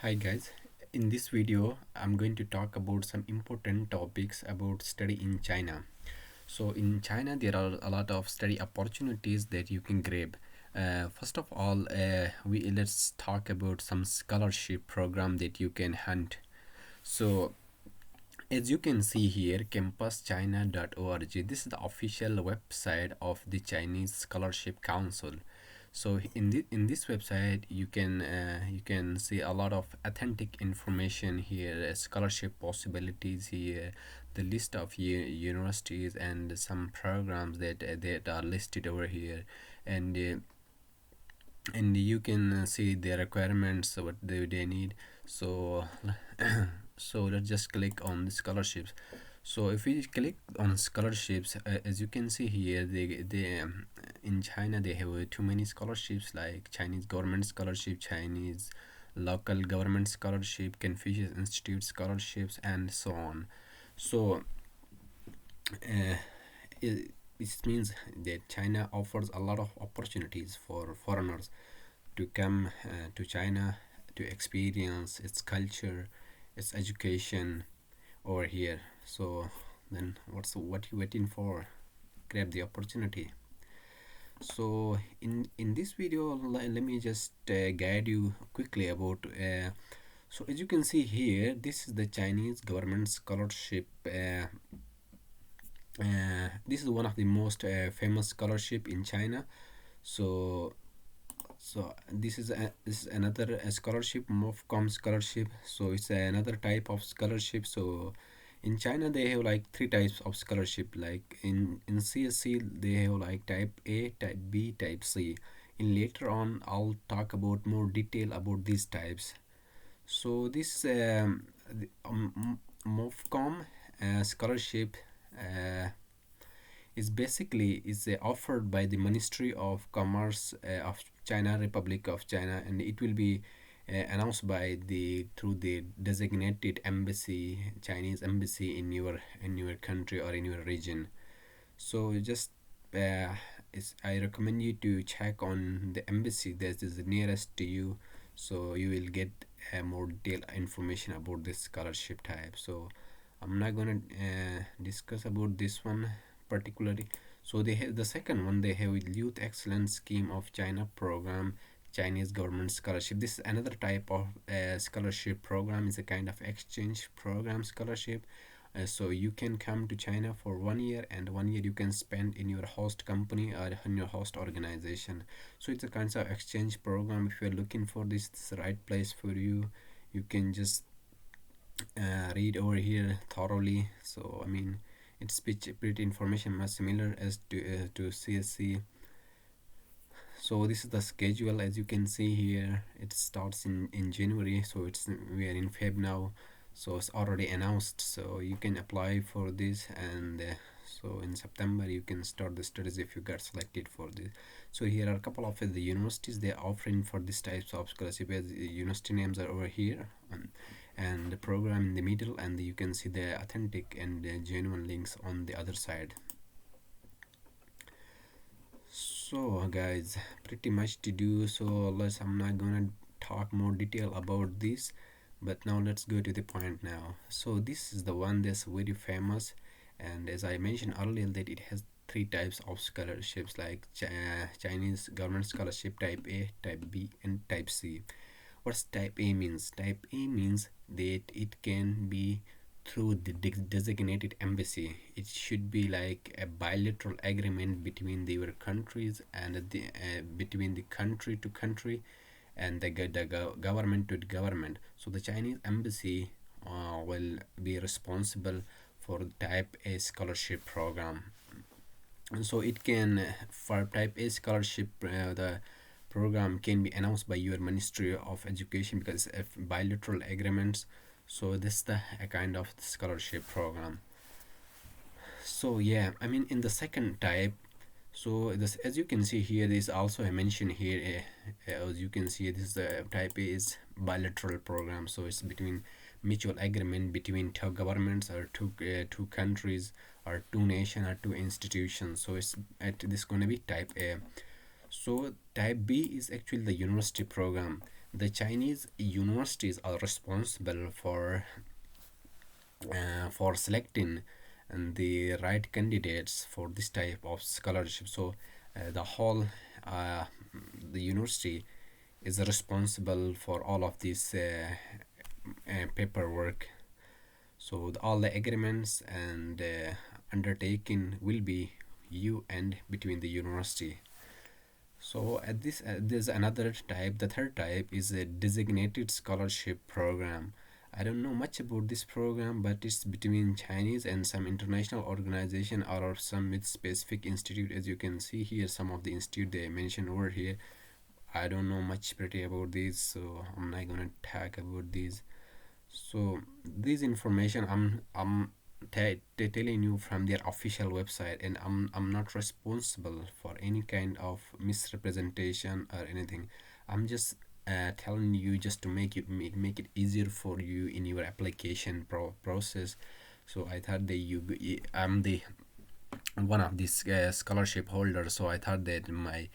Hi guys, in this video I'm going to talk about some important topics about study in China. So in China there are a lot of study opportunities that you can grab. First of all, we let's talk about some scholarship program that you can hunt. So as you can see here, campuschina.org, this is the official website of the Chinese Scholarship Council. So in this website you can see a lot of authentic information here, scholarship possibilities here, the list of universities and some programs that are listed over here, and you can see the requirements what they need. So so let's just click on the scholarships. So if we click on scholarships, as you can see here, they in China they have too many scholarships like Chinese government scholarship, Chinese local government scholarship, Confucius Institute scholarships, and so on. So uh, it means that China offers a lot of opportunities for foreigners to come to China to experience its culture, its education over here. So then, what you waiting for? Grab the opportunity. So in this video, let me just guide you quickly about. So as you can see here, this is the Chinese government scholarship. This is one of the most famous scholarship in China. So this is another scholarship, MOFCOM scholarship. So it's another type of scholarship. So in China they have like three types of scholarship. Like in CSC they have like type A, type B, type C. In later on I'll talk about more detail about these types. So this MOFCOM scholarship uh, is offered by the Ministry of Commerce of China, Republic of China, and it will be announced by the through the designated embassy, Chinese embassy in your country or in your region. So just uh, I recommend you to check on the embassy that is nearest to you, so you will get more detailed information about this scholarship type. So I'm not gonna discuss about this one particularly. So they have the second one. They have Youth Excellence Scheme of China program, Chinese government scholarship. This is another type of scholarship program. It's a kind of exchange program scholarship. So you can come to China for 1 year, and 1 year you can spend in your host company or in your host organization. So it's a kind of exchange program. If you're looking for this, it's the right place for you. You can just read over here thoroughly. So I mean, it's pretty information much similar as to CSC. So this is the schedule. As you can see here, it starts in January, so we are in Feb now, so it's already announced. So you can apply for this, and so in September you can start the studies if you get selected for this. So here are a couple of the universities they are offering for this types of scholarship. As the university names are over here, and the program in the middle, and you can see the authentic and genuine links on the other side. So guys, pretty much to do. So I'm not gonna talk more detail about this, but now let's go to the point now. So this is the one that's very famous, and as I mentioned earlier that it has three types of scholarships, like Chinese government scholarship type A, type B, and type C. What's type A means? Type A means that it can be through the designated embassy. It should be like a bilateral agreement between your countries, and between the country to country, and the government to the government. So the Chinese embassy will be responsible for type A scholarship program. And so it can for type A scholarship, the program can be announced by your Ministry of Education because of bilateral agreements. So this is the a kind of scholarship program. So yeah, I mean in the second type, so this, as you can see here, this also I mentioned here, as you can see, this is the type A is bilateral program. So it's between mutual agreement between two governments or two countries or two nations or two institutions. So it's this going to be type A. So type B is actually the university program. The Chinese universities are responsible for selecting the right candidates for this type of scholarship. So the whole uh, the university is responsible for all of this paperwork. So all the agreements and undertaking will be you and between the university. So at this, there's another type. The third type is a designated scholarship program. I don't know much about this program, but it's between Chinese and some international organization or some with specific institute. As you can see here, some of the institute they mentioned over here. I don't know much pretty about these, so I'm not gonna talk about these. So this information I'm telling you from their official website, and I'm not responsible for any kind of misrepresentation or anything. I'm just telling you just to make it easier for you in your application process. So I thought that I'm the one of these scholarship holders, so I thought that my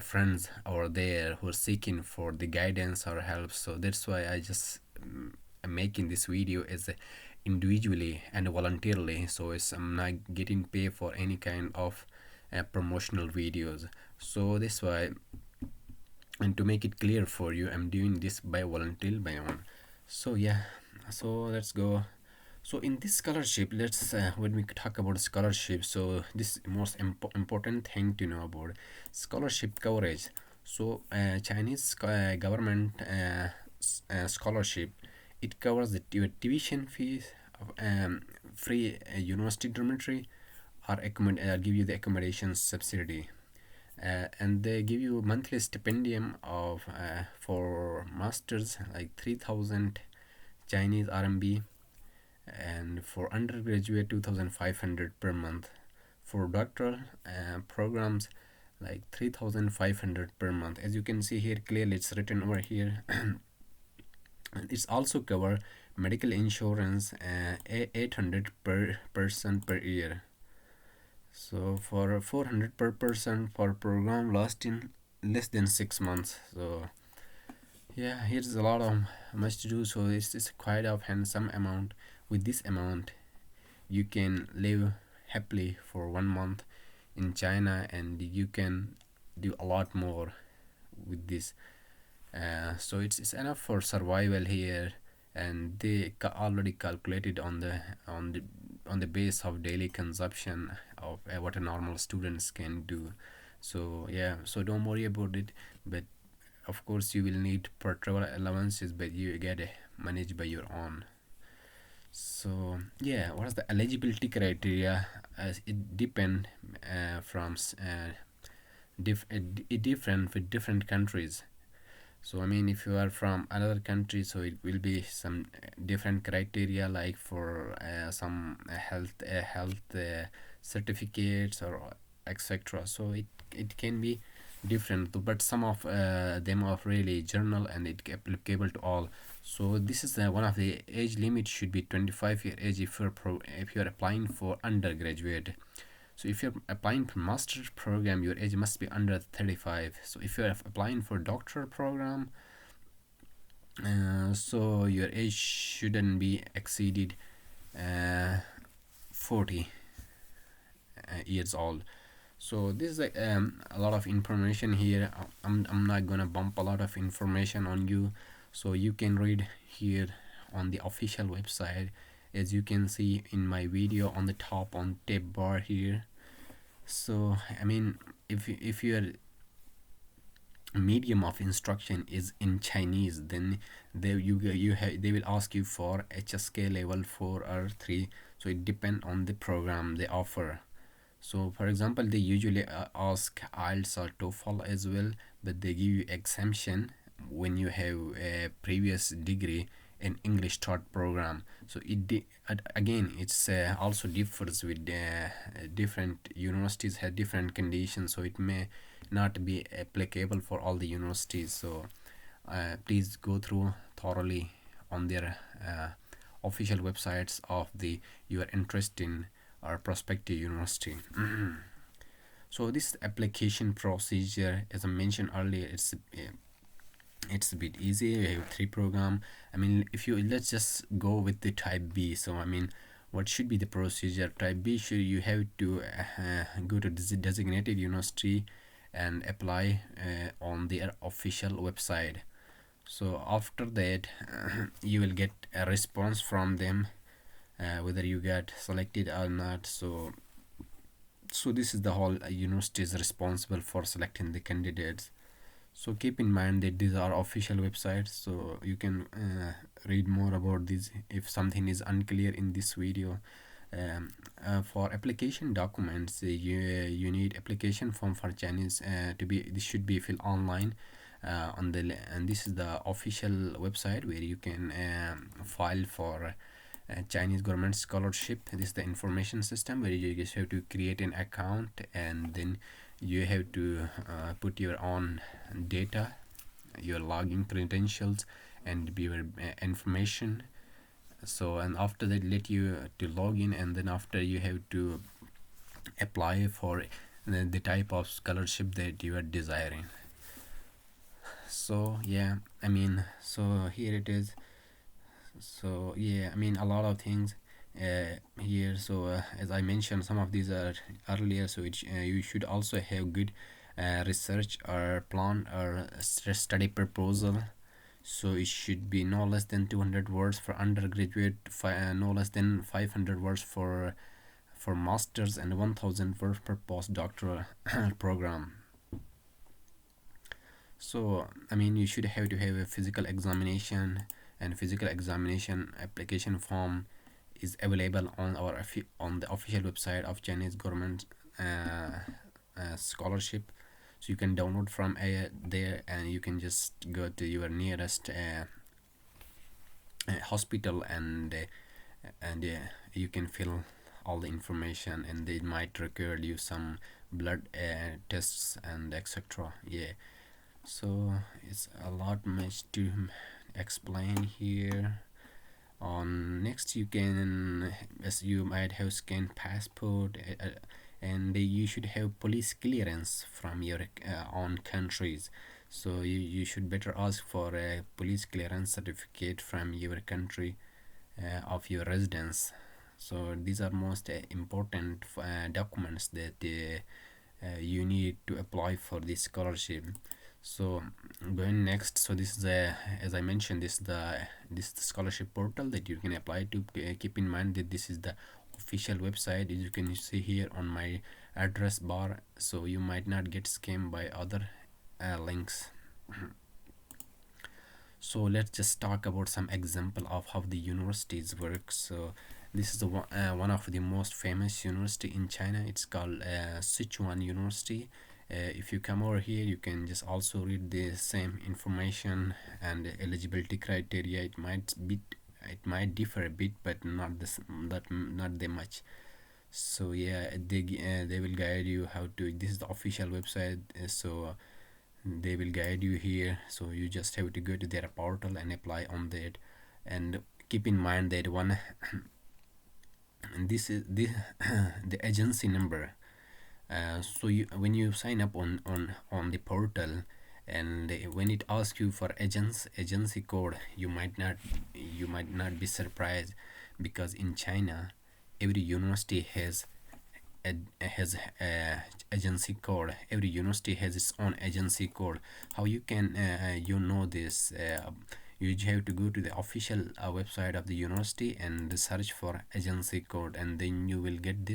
friends over there who are seeking for the guidance or help, so that's why I just am making this video as a individually and voluntarily, so I'm not getting paid for any kind of promotional videos. So that's why, and to make it clear for you, I'm doing this by volunteer by own. So yeah, so let's go. So in this scholarship, let's when we talk about scholarship, so this most important thing to know about scholarship coverage. So Chinese government scholarship, it covers your tuition fees, free university dormitory, or give you the accommodation subsidy, and they give you monthly stipendium of for masters like 3,000 Chinese RMB, and for undergraduate 2,500 per month. For doctoral programs, like 3,500 per month. As you can see here clearly, it's written over here. It's also cover medical insurance, 800 per person per year. So for 400 per person for program lasting less than 6 months. So yeah, here's a lot of much to do. So it's quite a handsome amount. With this amount, you can live happily for 1 month in China, and you can do a lot more with this. So it's enough for survival here, and they already calculated on the base of daily consumption of what a normal students can do. So yeah, so don't worry about it. But of course you will need per travel allowances, but you get it managed by your own. So yeah, what is the eligibility criteria? As it depend from it different with different countries. So I mean, if you are from another country, so it will be some different criteria, like for some health certificates or etc. So it can be different, but some of them are really general and it applicable to all. So this is one of the age limit should be 25-year age if you're applying for undergraduate. So if you're applying for master's program, your age must be under 35. So if you're applying for doctoral program, so your age shouldn't be exceeded 40 years old. So this is a lot of information here. I'm not gonna bump a lot of information on you, so you can read here on the official website, as you can see in my video on the top on tab bar here. So I mean, if your medium of instruction is in Chinese, then they will ask you for HSK level 4 or 3. So it depends on the program they offer. So for example, they usually ask IELTS or TOEFL as well, but they give you exemption when you have a previous degree in English taught program. So again, it's also differs with different universities have different conditions, so it may not be applicable for all the universities. So please go through thoroughly on their official websites of the your interest in or prospective university. So this application procedure, as I mentioned earlier, it's It's a bit easy. You have three program. I mean, if you let's just go with the type B. So I mean, what should be the procedure? Type B, should you have to go to designated university and apply on their official website. So after that, you will get a response from them, whether you get selected or not. So this is the whole university is responsible for selecting the candidates. So keep in mind that these are official websites, so you can read more about this if something is unclear in this video. For application documents, you need application form for Chinese to be, this should be filled online on the and this is the official website where you can file for Chinese government scholarship. This is the information system where you just have to create an account, and then you have to put your own data, your login credentials, and your information. So and after that let you to log in, and then after you have to apply for the type of scholarship that you are desiring. So yeah, I mean, so here it is. So yeah, I mean, a lot of things here. So as I mentioned, some of these are earlier, so you should also have good research or plan or study proposal. So it should be no less than 200 words for undergraduate, no less than 500 words for masters, and 1000 words per postdoctoral program. So I mean, you should have to have a physical examination, and physical examination application form is available on on the official website of Chinese government scholarship. So you can download from there, and you can just go to your nearest hospital, and you can fill all the information, and they might record you some blood tests and etc. Yeah, so it's a lot much to explain here. On next, you can, as you might have scanned passport, and you should have police clearance from your own countries. So you should better ask for a police clearance certificate from your country of your residence. So these are most important documents that you need to apply for this scholarship. So going next, so this is the, as I mentioned, this is the scholarship portal that you can apply to. Keep in mind that this is the official website, as you can see here on my address bar, so you might not get scammed by other links. So let's just talk about some example of how the universities work. So this is the one of the most famous university in China. It's called Sichuan University. If you come over here, you can just also read the same information and eligibility criteria. It might differ a bit, but not that much. So yeah, they will guide you how to. This is the official website, so they will guide you here. So you just have to go to their portal and apply on that. And keep in mind that one, this is the the agency number. So when you sign up on the portal, and when it asks you for agency code, you might not be surprised, because in China every university has agency code. Every university has its own agency code. How you can you know this? You have to go to the official website of the university and search for agency code, and then you will get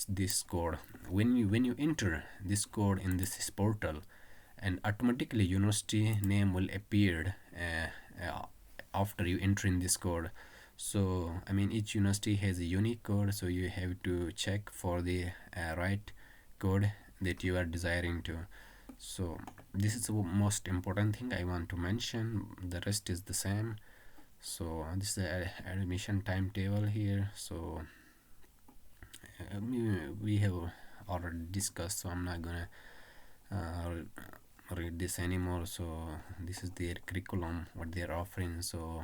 this code. When you enter this code in this portal, and automatically university name will appear after you enter in this code. So I mean, each university has a unique code, so you have to check for the right code that you are desiring to. So this is the most important thing I want to mention. The rest is the same. So this is the admission timetable here. So we have already discussed, so I'm not gonna read this anymore. So this is their curriculum, what they're offering. So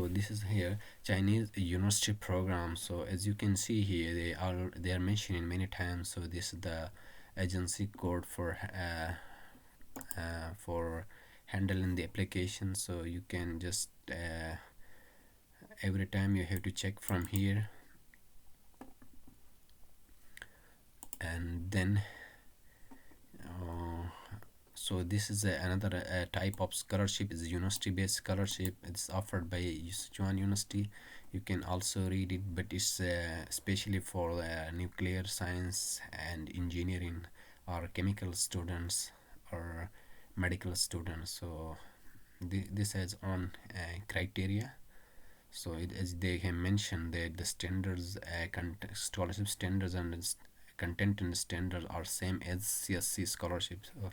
this is here Chinese university program. So as you can see here, they are mentioning many times. So this is the agency code for for handling the application. So you can just every time you have to check from here, and then uh, so this is another type of scholarship, is university based scholarship. It's offered by Sichuan University. You can also read it, but it's especially for nuclear science and engineering, or chemical students, or medical students. So this has on criteria. So as they have mentioned that the standards, scholarship standards and content and standards are same as CSC scholarships. So,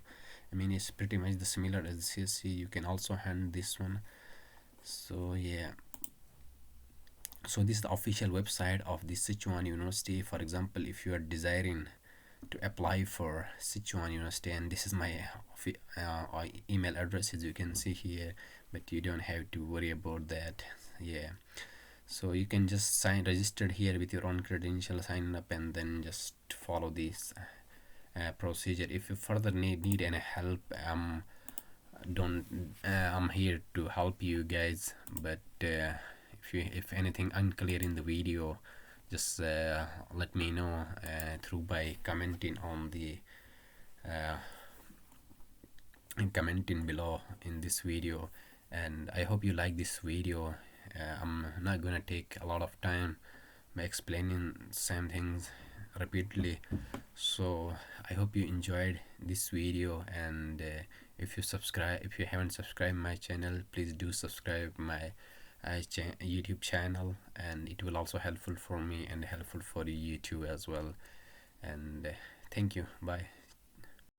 I mean, it's pretty much the similar as CSC. You can also hand this one. So yeah. So this is the official website of the Sichuan University. For example, if you are desiring to apply for Sichuan University, and this is my email address, as you can see here, but you don't have to worry about that. Yeah. So you can just register here with your own credential, sign up, and then just follow this procedure. If you further need any help, don't I'm here to help you guys. But if anything unclear in the video, just let me know through by commenting on the uh, commenting below in this video. And I hope you like this video. I'm not gonna take a lot of time by explaining same things repeatedly. So I hope you enjoyed this video, and if you haven't subscribed my channel, please do subscribe my YouTube channel, and it will also helpful for me and helpful for you too as well. And thank you. Bye.